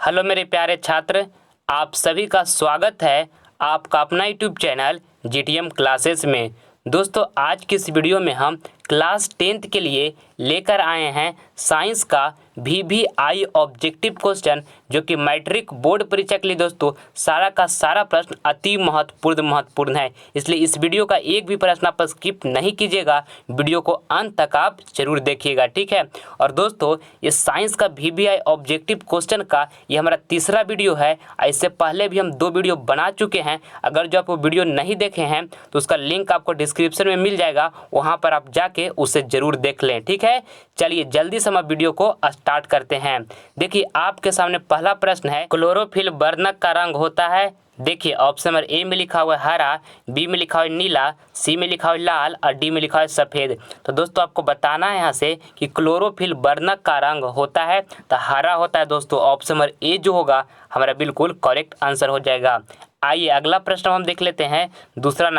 Hello मेरे प्यारे छात्र, आप सभी का स्वागत है आपका अपना यूट्यूब चैनल जीटीएम क्लासेस में। दोस्तों, आज की इस वीडियो में हम क्लास 10th के लिए लेकर आए हैं साइंस का VVI ऑब्जेक्टिव क्वेश्चन, जो कि मैट्रिक बोर्ड परीक्षा के लिए दोस्तों सारा का सारा प्रश्न अति महत्वपूर्ण है। इसलिए इस वीडियो का एक भी प्रश्न आप स्किप नहीं कीजिएगा, वीडियो को अंत तक आप जरूर देखिएगा, ठीक है। और दोस्तों, ये साइंस का VVI ऑब्जेक्टिव क्वेश्चन का ये हमारा तीसरा वीडियो है। इससे पहले भी हम 2 वीडियो बना चुके हैं। अगर जो आप वो वीडियो नहीं देखे हैं तो उसका लिंक आपको डिस्क्रिप्शन में मिल जाएगा, वहाँ पर आप जाके उसे जरूर देख लें, ठीक है। चलिए जल्दी से हम वीडियो को स्टार्ट करते हैं। देखिए, आपके सामने पहला प्रश्न है, क्लोरोफिल वर्णक का रंग होता है। देखिए, ऑप्शन नंबर ए में लिखा हुआ है हरा, बी में लिखा हुआ है नीला, सी में लिखा हुआ है लाल और डी में लिखा हुआ है सफ़ेद। तो दोस्तों, आपको बताना है यहाँ से कि क्लोरोफिल वर्णक का रंग होता है तो हरा होता है। दोस्तों, ऑप्शन नंबर ए जो होगा हमारा बिल्कुल करेक्ट आंसर हो जाएगा। आइए अगला प्रश्न हम देख लेते हैं। दूसरा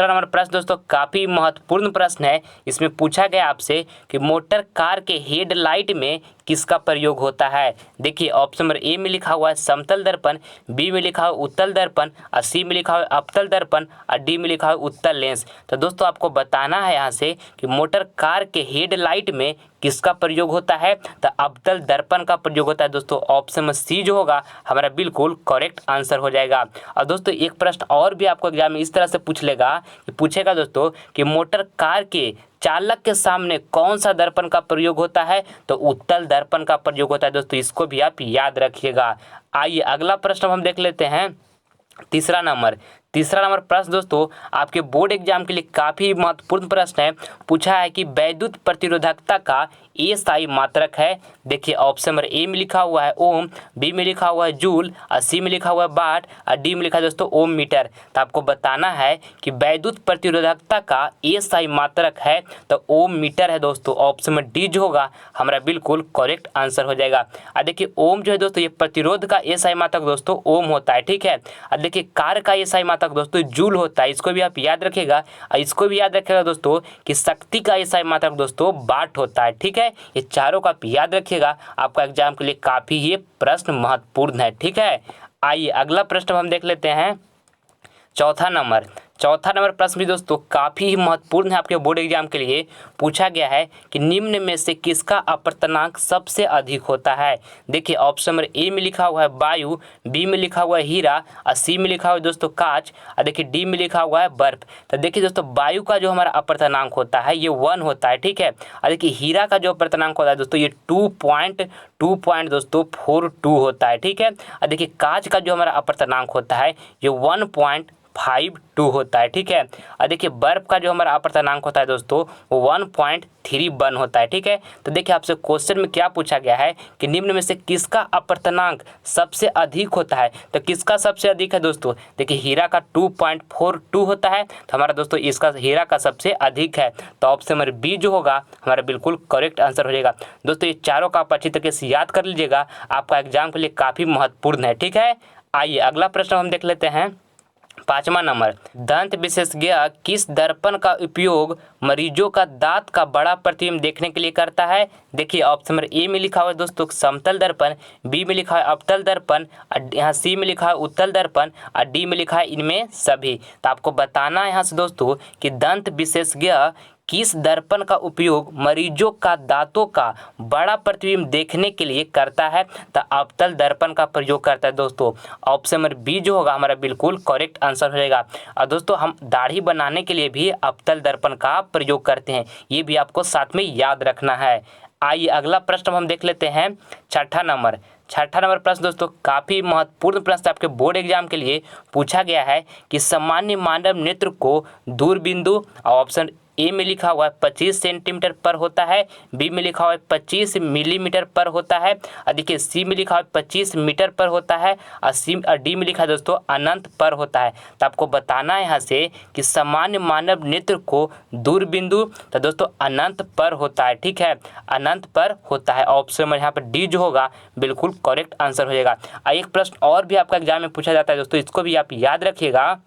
नंबर प्रश्न दोस्तों काफ़ी महत्वपूर्ण प्रश्न है। इसमें पूछा गया आपसे कि मोटर कार के हेडलाइट में किसका प्रयोग होता है। देखिए, ऑप्शन नंबर ए में लिखा हुआ है समतल दर्पण, बी में लिखा हुआ है उत्तल दर्पण और सी में लिखा हुआ है अवतल दर्पण और डी में लिखा हुआ है उत्तल लेंस। तो दोस्तों, आपको बताना है यहाँ से कि मोटर कार के हेडलाइट में किसका प्रयोग होता है तो अवतल दर्पण का प्रयोग होता है। दोस्तों, ऑप्शन नंबर सी जो होगा हमारा बिल्कुल करेक्ट आंसर हो जाएगा। और दोस्तों, एक प्रश्न और भी आपको एग्जाम में इस तरह से पूछेगा दोस्तों कि मोटर कार के चालक के सामने कौन सा दर्पण का प्रयोग होता है तो उत्तल दर्पण का प्रयोग होता है। दोस्तों, इसको भी आप याद रखिएगा। आइए अगला प्रश्न हम देख लेते हैं। तीसरा नंबर प्रश्न दोस्तों आपके बोर्ड एग्जाम के लिए काफ़ी महत्वपूर्ण प्रश्न है। पूछा है कि वैद्युत प्रतिरोधकता का SI मात्रक है। देखिए, ऑप्शन नंबर ए में लिखा हुआ है ओम, बी में लिखा हुआ है जूल और सी में लिखा हुआ है वाट और डी में लिखा है दोस्तों ओम मीटर। तो आपको बताना है कि वैद्युत प्रतिरोधकता का SI मात्रक है तो ओम मीटर है। दोस्तों, ऑप्शन नंबर डी जो होगा हमारा बिल्कुल करेक्ट आंसर हो जाएगा। और देखिए, ओम जो है दोस्तों ये प्रतिरोध का SI मात्रक दोस्तों ओम होता है, ठीक है। और देखिए, कार का SI मात्रक दोस्तों जूल होता है, इसको भी आप याद रखिएगा। और इसको भी याद रखिएगा दोस्तों कि शक्ति का SI मात्रक दोस्तों वाट होता है, ठीक है। ये चारों का आप याद रखिएगा, आपका एग्जाम के लिए काफ़ी ये प्रश्न महत्वपूर्ण है, ठीक है। आइए अगला प्रश्न हम देख लेते हैं। चौथा नंबर प्रश्न भी दोस्तों काफ़ी महत्वपूर्ण है आपके बोर्ड एग्जाम के लिए। पूछा गया है कि निम्न में से किसका अपवर्तनांक सबसे अधिक होता है। देखिए, ऑप्शन नंबर ए में लिखा हुआ है वायु, बी में लिखा हुआ है हीरा और सी में लिखा हुआ है दोस्तों कांच और देखिए डी में लिखा हुआ है बर्फ। तो देखिए दोस्तों, वायु का जो हमारा अपवर्तनांक होता है ये 1 होता है, ठीक है। और देखिए, हीरा का जो अपवर्तनांक होता है दोस्तों ये 2.42 दोस्तों 42 होता है, ठीक है। और देखिए, कांच का जो हमारा अपवर्तनांक होता है ये 1.52 होता है, ठीक है। और देखिए, बर्फ का जो हमारा अपवर्तनांक होता है दोस्तों वो 1.31 होता है, ठीक है। तो देखिए, आपसे क्वेश्चन में क्या पूछा गया है कि निम्न में से किसका अपवर्तनांक सबसे अधिक होता है। तो किसका सबसे अधिक है दोस्तों, देखिए हीरा का 2.42 होता है तो हमारा दोस्तों इसका हीरा का सबसे अधिक है। तो ऑप्शन नंबर बी जो होगा हमारा बिल्कुल करेक्ट आंसर हो जाएगा। दोस्तों, ये चारों का आप अच्छी तरीके से याद कर लीजिएगा, आपका एग्जाम के लिए काफ़ी महत्वपूर्ण है, ठीक है। आइए अगला प्रश्न हम देख लेते हैं। 5वां नंबर, दंत विशेषज्ञ किस दर्पण का उपयोग मरीजों का दांत का बड़ा प्रतिबिंब देखने के लिए करता है। देखिए, ऑप्शन नंबर ए में लिखा हुआ है दोस्तों समतल दर्पण, बी में लिखा है अवतल दर्पण, यहाँ सी में लिखा है उत्तल दर्पण और डी में लिखा है इनमें सभी। तो आपको बताना है यहाँ से दोस्तों कि दंत विशेषज्ञ किस दर्पण का उपयोग मरीजों का दांतों का बड़ा प्रतिबिंब देखने के लिए करता है तो अवतल दर्पण का प्रयोग करता है। दोस्तों, ऑप्शन नंबर बी जो होगा हमारा बिल्कुल करेक्ट आंसर हो जाएगा। और दोस्तों, हम दाढ़ी बनाने के लिए भी अवतल दर्पण का प्रयोग करते हैं, ये भी आपको साथ में याद रखना है। आइए अगला प्रश्न हम देख लेते हैं। छठा नंबर प्रश्न दोस्तों काफ़ी महत्वपूर्ण प्रश्न आपके बोर्ड एग्जाम के लिए पूछा गया है कि सामान्य मानव नेत्र को दूरबिंदु, ऑप्शन ए में लिखा हुआ है 25 सेंटीमीटर पर होता है, बी में लिखा हुआ है 25 मिलीमीटर पर होता है और देखिए सी में लिखा हुआ है 25 मीटर पर होता है और डी में लिखा है दोस्तों अनंत पर होता है। तो आपको बताना है यहाँ से कि सामान्य मानव नेत्र को दूरबिंदु तो दोस्तों अनंत पर होता है, ठीक है, अनंत पर होता है। ऑप्शन में यहाँ पर डी जो होगा बिल्कुल करेक्ट आंसर हो जाएगा। एक प्रश्न और भी आपका एग्जाम में पूछा जाता है दोस्तों, इसको भी आप याद रखिएगा।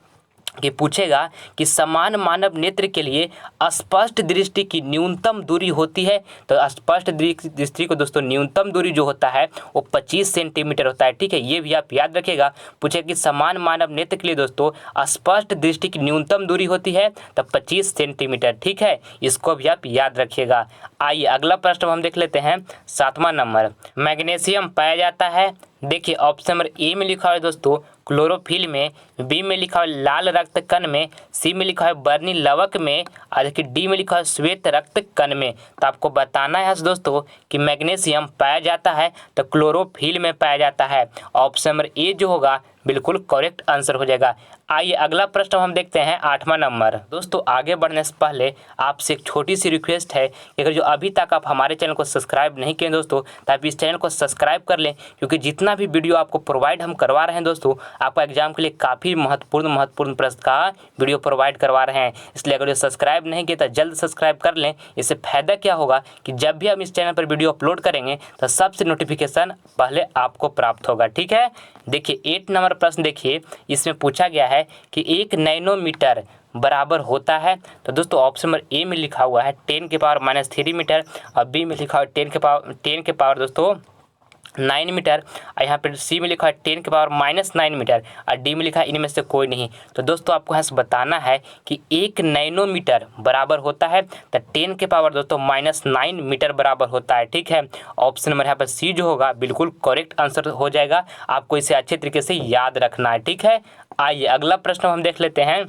कि पूछेगा कि समान मानव नेत्र के लिए स्पष्ट दृष्टि की न्यूनतम दूरी होती है। तो स्पष्ट दृष्टि को दोस्तों न्यूनतम दूरी जो होता है वो 25 सेंटीमीटर होता है। ठीक है, ये भी आप याद रखिएगा। पूछेगा कि समान मानव नेत्र के लिए दोस्तों स्पष्ट दृष्टि की न्यूनतम दूरी होती है तो 25 सेंटीमीटर। ठीक है, इसको भी आप याद रखिएगा। आइए अगला प्रश्न हम देख लेते हैं। 7वां नंबर, मैग्नीशियम पाया जाता है। देखिए ऑप्शन नंबर ए में लिखा है दोस्तों क्लोरोफिल में, बी में लिखा है लाल रक्त कण में, सी में लिखा है बर्नी लवक में, और देखिए डी में लिखा है श्वेत रक्त कण में। तो आपको बताना है दोस्तों कि मैग्नीशियम पाया जाता है तो क्लोरोफिल में पाया जाता है। ऑप्शन नंबर ए जो होगा बिल्कुल करेक्ट आंसर हो जाएगा। आइए अगला प्रश्न हम देखते हैं 8वां नंबर। दोस्तों आगे बढ़ने से पहले आपसे एक छोटी सी रिक्वेस्ट है कि अगर जो अभी तक आप हमारे चैनल को सब्सक्राइब नहीं किए दोस्तों तो आप इस चैनल को सब्सक्राइब कर लें, क्योंकि जितना भी वीडियो आपको प्रोवाइड हम करवा रहे हैं दोस्तों, आपका एग्जाम के लिए काफ़ी महत्वपूर्ण प्रश्न का वीडियो प्रोवाइड करवा रहे हैं। इसलिए अगर जो सब्सक्राइब नहीं किए तो जल्द सब्सक्राइब कर लें। इससे फ़ायदा क्या होगा कि जब भी हम इस चैनल पर वीडियो अपलोड करेंगे तो सबसे नोटिफिकेशन पहले आपको प्राप्त होगा। ठीक है, देखिए 8 नंबर प्रश्न देखिए, इसमें पूछा गया है कि 1 नैनोमीटर बराबर होता है। तो दोस्तों ऑप्शन नंबर ए में लिखा हुआ है 10⁻³ मीटर, और बी में लिखा हुआ 10 के पावर दोस्तों 9 मीटर, और यहाँ पर सी में लिखा है 10⁻⁻9 मीटर, और डी में लिखा है इनमें से कोई नहीं। तो दोस्तों आपको यहाँ से बताना है कि 1 नैनोमीटर बराबर होता है तो 10 के पावर दोस्तों -9 मीटर बराबर होता है। ठीक है, ऑप्शन नंबर यहाँ पर सी जो होगा बिल्कुल करेक्ट आंसर हो जाएगा। आपको इसे अच्छे तरीके से याद रखना है। ठीक है, आइए अगला प्रश्न हम देख लेते हैं।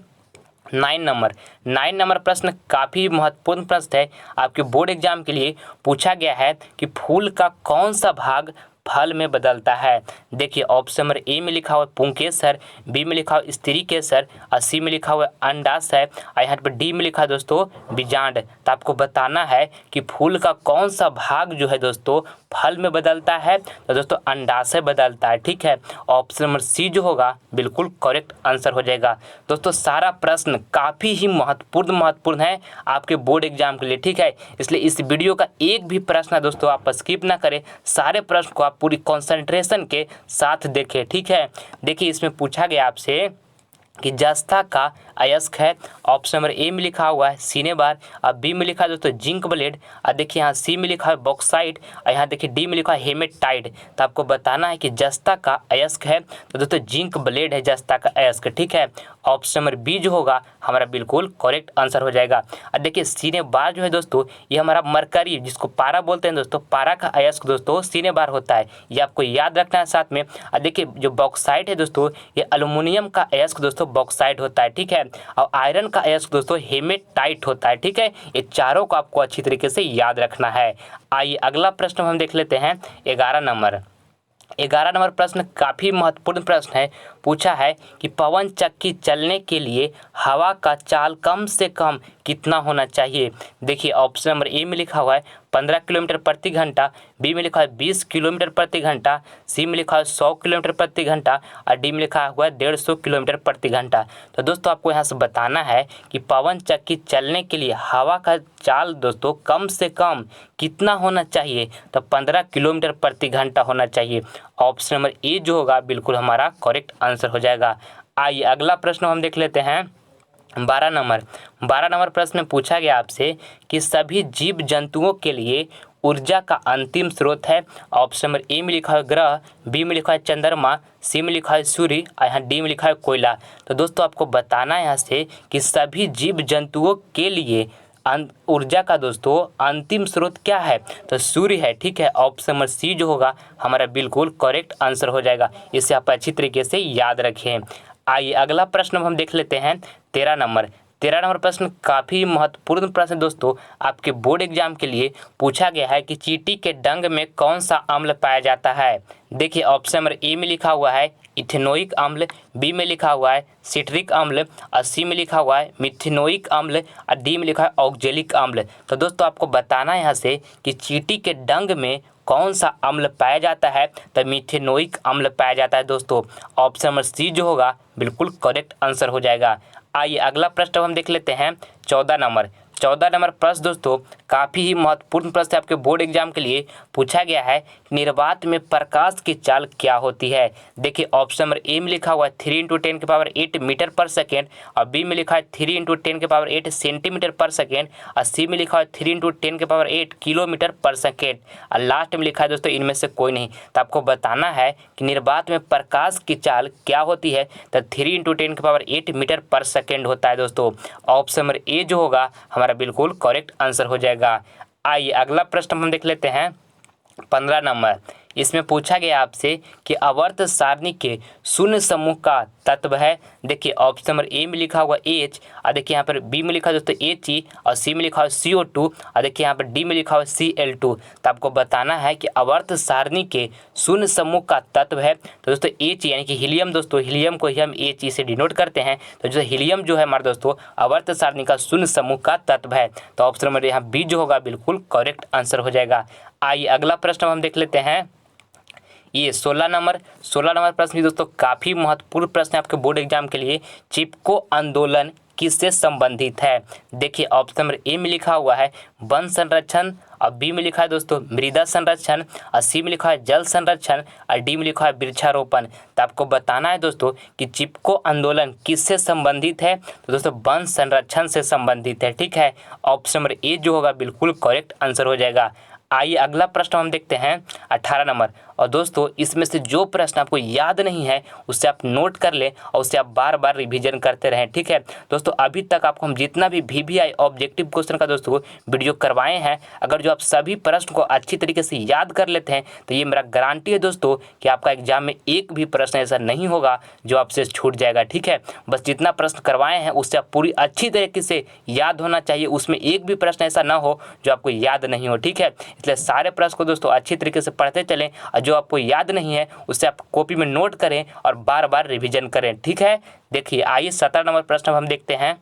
9 नंबर प्रश्न काफ़ी महत्वपूर्ण प्रश्न है। आपके बोर्ड एग्जाम के लिए पूछा गया है कि फूल का कौन सा भाग फल में बदलता है। देखिए ऑप्शन नंबर ए में लिखा हुआ है पुंकेसर, बी में लिखा हुआ स्त्री केसर, और सी में लिखा हुआ अंडाशय, और यहाँ पर डी में लिखा है दोस्तों बीजांड। तो आपको बताना है कि फूल का कौन सा भाग जो है दोस्तों फल में बदलता है। तो दोस्तों अंडाशय बदलता है। ठीक है, ऑप्शन नंबर सी जो होगा बिल्कुल करेक्ट आंसर हो जाएगा। दोस्तों सारा प्रश्न काफ़ी ही महत्वपूर्ण है आपके बोर्ड एग्जाम के लिए। ठीक है, इसलिए इस वीडियो का एक भी प्रश्न है दोस्तों आप स्किप ना करें, सारे प्रश्न को आप पूरी कंसंट्रेशन के साथ देखें। ठीक है, देखिए इसमें पूछा गया आपसे कि जस्ता का अयस्क है। ऑप्शन नंबर ए में लिखा हुआ है सिनेबार, और बी में लिखा है दोस्तों जिंक ब्लेड, और देखिए यहाँ सी में लिखा है बॉक्साइट, और यहाँ देखिए डी में लिखा है हेमेटाइट। तो आपको बताना है कि जस्ता का अयस्क है तो दोस्तों जिंक ब्लेड है जस्ता का अयस्क। ठीक है, ऑप्शन नंबर बी जो होगा हमारा बिल्कुल करेक्ट आंसर हो जाएगा। और देखिए सिनेबार जो है दोस्तों ये हमारा मरकरी जिसको पारा बोलते हैं दोस्तों, पारा का अयस्क दोस्तों सिनेबार होता है, ये आपको याद रखना है साथ में। और देखिए जो बॉक्साइट है दोस्तों ये एल्युमिनियम का अयस्क दोस्तों बॉक्साइट होता है। ठीक है, और आयरन का अयस्क दोस्तों हेमेटाइट होता है। ठीक है, ये चारों को आपको अच्छी तरीके से याद रखना है। आइए अगला प्रश्न हम देख लेते हैं 11 नंबर प्रश्न काफ़ी महत्वपूर्ण प्रश्न है। पूछा है कि पवन चक्की चलने के लिए हवा का चाल कम से कम कितना होना चाहिए। देखिए ऑप्शन नंबर ए में लिखा हुआ है 15 किलोमीटर प्रति घंटा, बी में लिखा है 20 किलोमीटर प्रति घंटा, सी में लिखा है 100 किलोमीटर प्रति घंटा, और डी में लिखा हुआ है 150 किलोमीटर प्रति घंटा। तो दोस्तों आपको यहाँ से बताना है कि पवन चक्की चलने के लिए हवा का चाल दोस्तों कम से कम कितना होना चाहिए। तो 15 किलोमीटर प्रति घंटा होना चाहिए। ऑप्शन नंबर ए जो होगा बिल्कुल हमारा करेक्ट आंसर हो जाएगा। आइए अगला प्रश्न हम देख लेते हैं 12 नंबर प्रश्न में पूछा गया आपसे कि सभी जीव जंतुओं के लिए ऊर्जा का अंतिम स्रोत है। ऑप्शन नंबर ए में लिखा है ग्रह, बी में लिखा है चंद्रमा, सी में लिखा है सूर्य, और यहाँ डी में लिखा है कोयला। तो दोस्तों आपको बताना है यहाँ से कि सभी जीव जंतुओं के लिए ऊर्जा का दोस्तों अंतिम स्रोत क्या है। तो सूर्य है। ठीक है, ऑप्शन नंबर सी जो होगा हमारा बिल्कुल करेक्ट आंसर हो जाएगा। इसे आप अच्छी तरीके से याद रखें। आइए अगला प्रश्न हम देख लेते हैं 13 नंबर प्रश्न काफ़ी महत्वपूर्ण प्रश्न दोस्तों आपके बोर्ड एग्जाम के लिए पूछा गया है कि चींटी के डंक में कौन सा अम्ल पाया जाता है। देखिए ऑप्शन नंबर ए में लिखा हुआ है इथेनोइक अम्ल, बी में लिखा हुआ है सिट्रिक अम्ल, और सी में लिखा हुआ है मिथेनोइक अम्ल, और डी में लिखा है ऑक्जेलिक अम्ल। तो दोस्तों आपको बताना है यहाँ से कि चींटी के डंक में कौन सा अम्ल पाया जाता है। तो मिथेनोइक अम्ल पाया जाता है दोस्तों। ऑप्शन नंबर सी जो होगा बिल्कुल करेक्ट आंसर हो जाएगा। आइए अगला प्रश्न हम देख लेते हैं 14 14 नंबर प्रश्न दोस्तों काफ़ी ही महत्वपूर्ण प्रश्न है, आपके बोर्ड एग्जाम के लिए पूछा गया है। निर्वात में प्रकाश की चाल क्या होती है? देखिए ऑप्शन नंबर ए में लिखा हुआ है 3 इंटू 10 के पावर 8 मीटर पर सेकेंड, और बी में लिखा है 3 इंटू 10 के पावर 8 सेंटीमीटर पर सेकेंड, और सी में लिखा है 3 इंटू 10 के पावर 8 किलोमीटर पर सेकेंड, और लास्ट में लिखा है दोस्तों इनमें से कोई नहीं। तो आपको बताना है कि निर्वात में प्रकाश की चाल क्या होती है, तो 3 इंटू 10 के पावर 8 मीटर पर सेकेंड होता है दोस्तों। ऑप्शन नंबर ए जो होगा हमारा बिल्कुल करेक्ट आंसर हो जाएगा। आइए अगला प्रश्न हम देख लेते हैं 15 नंबर। इसमें पूछा गया आपसे कि आवर्त सारणी के शून्य समूह का तत्व है। देखिए ऑप्शन नंबर ए में लिखा हुआ H, और देखिए यहाँ पर बी में लिखा है दोस्तों He, और सी में लिखा हुआ CO2, और देखिए यहाँ पर डी में लिखा हुआ Cl2। तो आपको बताना है कि आवर्त सारणी के शून्य समूह का तत्व है। तो दोस्तों H यानी कि हीलियम, दोस्तों हीलियम को ही हम He से डिनोट करते हैं। तो जो हीलियम जो है हमारे दोस्तों आवर्त सारणी का शून्य समूह का तत्व है। तो ऑप्शन नंबर यहाँ बी जो होगा बिल्कुल करेक्ट आंसर हो जाएगा। आइए अगला प्रश्न हम देख लेते हैं। ये 16 नंबर प्रश्न भी दोस्तों काफ़ी महत्वपूर्ण प्रश्न है आपके बोर्ड एग्जाम के लिए। चिपको आंदोलन किससे संबंधित है? देखिए ऑप्शन नंबर ए में लिखा हुआ है वन संरक्षण, और बी में लिखा है दोस्तों मृदा संरक्षण, और सी में लिखा है जल संरक्षण, और डी में लिखा है वृक्षारोपण। तो आपको बताना है दोस्तों कि चिपको आंदोलन किससे संबंधित है? तो दोस्तों वन संरक्षण से संबंधित है। ठीक है, ऑप्शन नंबर ए जो होगा बिल्कुल करेक्ट आंसर हो जाएगा। आइए अगला प्रश्न हम देखते हैं 18 नंबर। और दोस्तों इसमें से जो प्रश्न आपको याद नहीं है उससे आप नोट कर लें और उससे आप बार बार रिवीजन करते रहें। ठीक है दोस्तों, अभी तक आपको हम जितना भी VVI ऑब्जेक्टिव क्वेश्चन का दोस्तों वीडियो करवाए हैं, अगर जो आप सभी प्रश्न को अच्छी तरीके से याद कर लेते हैं तो ये मेरा गारंटी है दोस्तों कि आपका एग्जाम में एक भी प्रश्न ऐसा नहीं होगा जो आपसे छूट जाएगा। ठीक है, बस जितना प्रश्न करवाए हैं उससे आप पूरी अच्छी तरीके से याद होना चाहिए, उसमें एक भी प्रश्न ऐसा ना हो जो आपको याद नहीं हो। ठीक है, इसलिए सारे प्रश्न को दोस्तों अच्छी तरीके से पढ़ते चलें, और जो आपको याद नहीं है उससे आप कॉपी में नोट करें और बार बार रिवीजन करें। ठीक है, देखिए आइए 17 नंबर प्रश्न हम देखते हैं।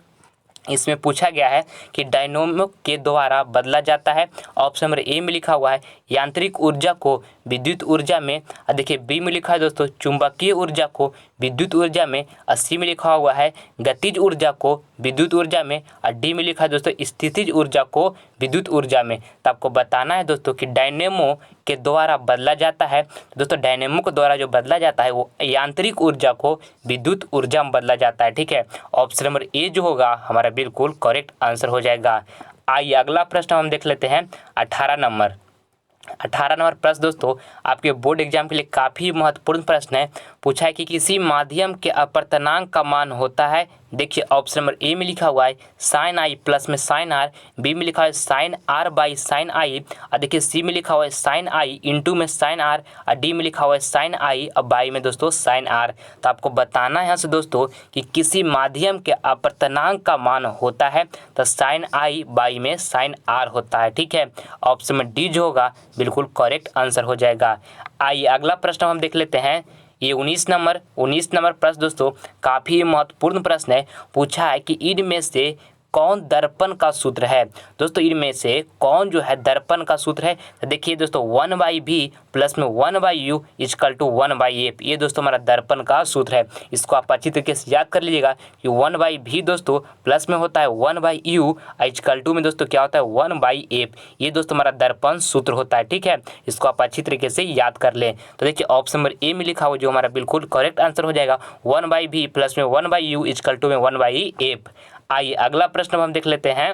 इसमें पूछा गया है कि डायनेमो के द्वारा बदला जाता है। ऑप्शन नंबर ए में लिखा हुआ है यांत्रिक ऊर्जा को विद्युत ऊर्जा में, और देखिए बी में लिखा है दोस्तों चुंबकीय ऊर्जा को विद्युत ऊर्जा में, और सी में लिखा हुआ है गतिज ऊर्जा को विद्युत ऊर्जा में, और डी में लिखा है दोस्तों स्थितिज ऊर्जा को विद्युत ऊर्जा में। तो आपको बताना है दोस्तों कि डायनेमो के द्वारा बदला जाता है। दोस्तों डायनेमो के द्वारा जो बदला जाता है वो यांत्रिक ऊर्जा को विद्युत ऊर्जा में बदला जाता है। ठीक है, ऑप्शन नंबर ए जो होगा हमारा बिल्कुल करेक्ट आंसर हो जाएगा। आइए अगला प्रश्न हम देख लेते हैं 18 नंबर प्रश्न दोस्तों आपके बोर्ड एग्जाम के लिए काफ़ी महत्वपूर्ण प्रश्न है। पूछा है कि किसी माध्यम के अपवर्तनांक का मान होता है। देखिए ऑप्शन नंबर ए में लिखा हुआ है साइन आई प्लस में साइन आर, बी में लिखा है साइन आर बाई साइन आई, और देखिए सी में लिखा हुआ है साइन आई इंटू में साइन आर, और डी में लिखा हुआ है साइन आई और बाई में दोस्तों साइन आर। तो आपको बताना है यहाँ से दोस्तों कि किसी माध्यम के अपवर्तनांक का मान होता है, तो साइन आई बाई में साइन आर होता है। ठीक है, ऑप्शन में डी जो होगा बिल्कुल करेक्ट आंसर हो जाएगा। आइए अगला प्रश्न हम देख लेते हैं। ये 19 नंबर प्रश्न दोस्तों काफ़ी महत्वपूर्ण प्रश्न है। पूछा है कि इनमें से कौन दर्पण का सूत्र है? दोस्तों इनमें से कौन जो है दर्पण का सूत्र है? तो देखिए दोस्तों 1/v प्लस में 1/u इक्वल टू 1/f, ये दोस्तों हमारा दर्पण का सूत्र है। इसको आप अच्छी तरीके से याद कर लीजिएगा कि 1/v दोस्तों प्लस में होता है 1/u, इक्वल टू में दोस्तों क्या होता है 1/f, ये दोस्तों हमारा दर्पण सूत्र होता है। ठीक है, इसको आप अच्छी तरीके से याद कर लें। तो देखिए ऑप्शन नंबर ए में लिखा हुआ जो हमारा बिल्कुल करेक्ट आंसर हो जाएगा 1/v प्लस में 1/u इक्वल टू में 1/f। आइए अगला प्रश्न हम देख लेते हैं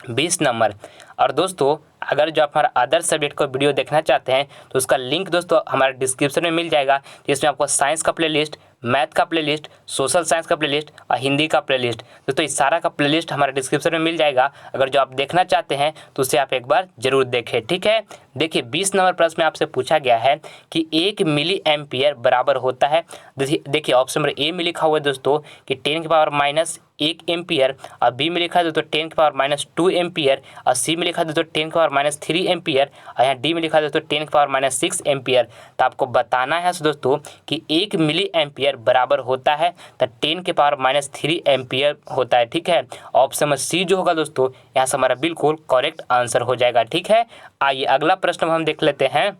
20 नंबर। और दोस्तों अगर जो आप हमारा अदर सब्जेक्ट का वीडियो देखना चाहते हैं तो उसका लिंक दोस्तों हमारे डिस्क्रिप्शन में मिल जाएगा, जिसमें आपको साइंस का प्लेलिस्ट, मैथ का प्लेलिस्ट, सोशल साइंस का प्लेलिस्ट और हिंदी का प्लेलिस्ट, दोस्तों इस सारा का प्लेलिस्ट हमारे डिस्क्रिप्शन में मिल जाएगा। अगर जो आप देखना चाहते हैं तो उसे आप एक बार जरूर देखें। ठीक है, देखिए 20 नंबर प्रश्न में आपसे पूछा गया है कि 1 मिली एम्पियर बराबर होता है। देखिए ऑप्शन नंबर ए में लिखा हुआ है दोस्तों कि 10 की पावर माइनस 1 एम्पियर, और बी में लिखा है दोस्तों 10 की पावर माइनस 2 एम्पियर, और सी में लिखा है दोस्तों 10 की पावर माइनस 3 एम्पियर, और यहाँ डी में लिखा है दोस्तों 10 की पावर माइनस 6 एम्पियर। तो आपको बताना है दोस्तों कि 1 मिली एम्पियर बराबर होता है तो 10 के पावर माइनस 3 एम्पियर होता है। ठीक है, ऑप्शन नंबर सी जो होगा दोस्तों यहाँ से हमारा बिल्कुल करेक्ट आंसर हो जाएगा। ठीक है, आइए अगला प्रश्न हम देख लेते हैं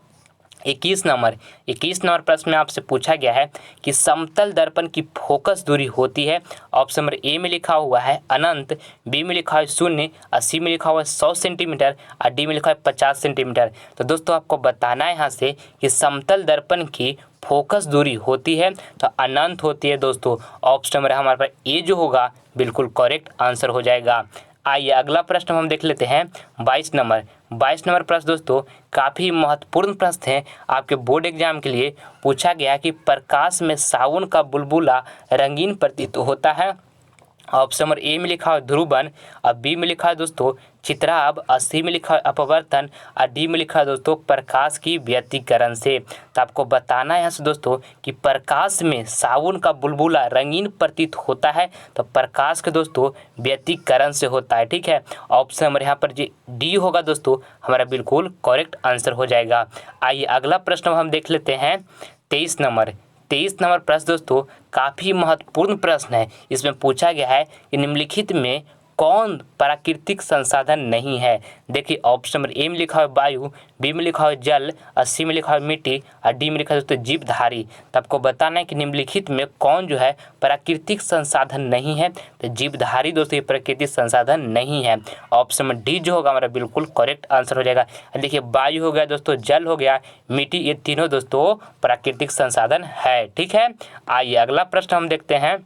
21 नंबर प्रश्न में आपसे पूछा गया है कि समतल दर्पण की फोकस दूरी होती है। ऑप्शन नंबर ए में लिखा हुआ है अनंत, बी में लिखा है 0 और सी में लिखा हुआ है 100 सेंटीमीटर और डी में लिखा है 50 सेंटीमीटर। तो दोस्तों आपको बताना है यहाँ से कि समतल दर्पण की फोकस दूरी होती है तो अनंत होती है दोस्तों। ऑप्शन नंबर हमारे पास ए जो होगा बिल्कुल करेक्ट आंसर हो जाएगा। आइए अगला प्रश्न हम देख लेते हैं 22 नंबर प्रश्न दोस्तों काफ़ी महत्वपूर्ण प्रश्न है। आपके बोर्ड एग्जाम के लिए पूछा गया कि प्रकाश में सावन का बुलबुला रंगीन प्रतीत होता है। ऑप्शन नंबर ए में लिखा है ध्रुवन और बी में लिखा है दोस्तों चित्राभ और सी में लिखा है अपवर्तन और डी में लिखा है दोस्तों प्रकाश की व्यतिकरण से। तो आपको बताना है यहाँ से दोस्तों कि प्रकाश में सावन का बुलबुला रंगीन प्रतीत होता है तो प्रकाश के दोस्तों व्यतिकरण से होता है। ठीक है, ऑप्शन नंबर यहाँ पर जी डी होगा दोस्तों हमारा बिल्कुल करेक्ट आंसर हो जाएगा। आइए अगला प्रश्न हम देख लेते हैं 23 नंबर प्रश्न दोस्तों काफ़ी महत्वपूर्ण प्रश्न है। इसमें पूछा गया है कि निम्नलिखित में कौन प्राकृतिक संसाधन नहीं है। देखिए ऑप्शन नंबर ए में लिखा है वायु, बी में लिखा है जल और सी में लिखा है मिट्टी और डी में लिखा है दोस्तों जीवधारी। तो आपको बताना है कि निम्नलिखित में कौन जो है प्राकृतिक संसाधन नहीं है। तो जीवधारी दोस्तों ये प्राकृतिक संसाधन नहीं है। ऑप्शन नंबर डी जो होगा हमारा बिल्कुल करेक्ट आंसर हो जाएगा। देखिए वायु हो गया दोस्तों, जल हो गया, मिट्टी, ये तीनों दोस्तों प्राकृतिक संसाधन है। ठीक है, आइए अगला प्रश्न हम देखते हैं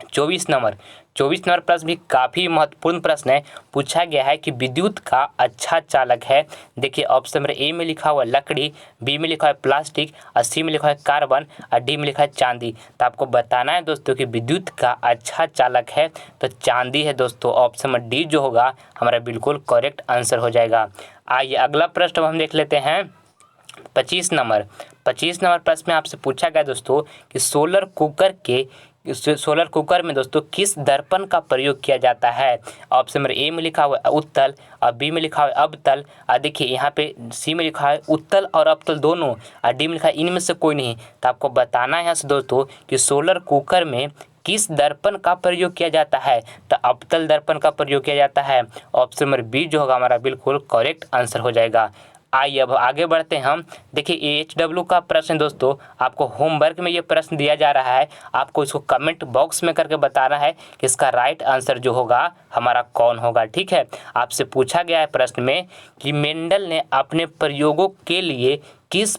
24 नंबर प्रश्न भी काफ़ी महत्वपूर्ण प्रश्न है। पूछा गया है कि विद्युत का अच्छा चालक है। देखिए ऑप्शन नंबर ए में लिखा हुआ लकड़ी, बी में लिखा है प्लास्टिक और सी में लिखा है कार्बन और डी में लिखा है चांदी। तो आपको बताना है दोस्तों कि विद्युत का अच्छा चालक है तो चांदी है दोस्तों। ऑप्शन नंबर डी जो होगा हमारा बिल्कुल करेक्ट आंसर हो जाएगा। आइए अगला प्रश्न हम देख लेते हैं 25 नंबर प्रश्न में आपसे पूछा गया दोस्तों कि सोलर कुकर में दोस्तों किस दर्पण का प्रयोग किया जाता है। ऑप्शन नंबर ए में लिखा हुआ है उत्तल और बी में लिखा हुआ है अवतल और देखिए यहाँ पे सी में लिखा है उत्तल और अवतल दोनों और डी में लिखा है इनमें से कोई नहीं। तो आपको बताना है यहाँ से दोस्तों कि सोलर कुकर में किस दर्पण का प्रयोग किया जाता है। तो अवतल दर्पण का प्रयोग किया जाता है। ऑप्शन नंबर बी जो होगा हमारा बिल्कुल करेक्ट आंसर हो जाएगा। आइए अब आगे बढ़ते हैं हम। देखिए HW का प्रश्न दोस्तों आपको होमवर्क में ये प्रश्न दिया जा रहा है। आपको इसको कमेंट बॉक्स में करके बताना है कि इसका राइट आंसर जो होगा हमारा कौन होगा। ठीक है, आपसे पूछा गया है प्रश्न में कि मेंडल ने अपने प्रयोगों के लिए किस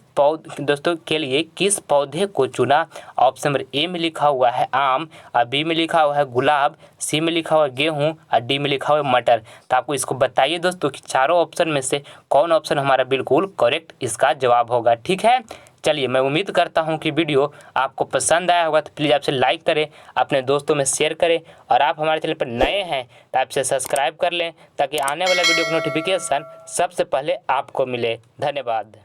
पौधे को चुना। ऑप्शन नंबर ए में लिखा हुआ है आम और बी में लिखा हुआ है गुलाब, सी में लिखा हुआ है गेहूं और डी में लिखा हुआ है मटर। तो आपको इसको बताइए दोस्तों कि चारों ऑप्शन में से कौन ऑप्शन हमारा बिल्कुल करेक्ट इसका जवाब होगा। ठीक है, चलिए मैं उम्मीद करता हूं कि वीडियो आपको पसंद आया होगा तो प्लीज़ आपसे लाइक करें, अपने दोस्तों में शेयर करें और आप हमारे चैनल पर नए हैं तो आपसे सब्सक्राइब कर लें ताकि आने वाला वीडियो का नोटिफिकेशन सबसे पहले आपको मिले। धन्यवाद।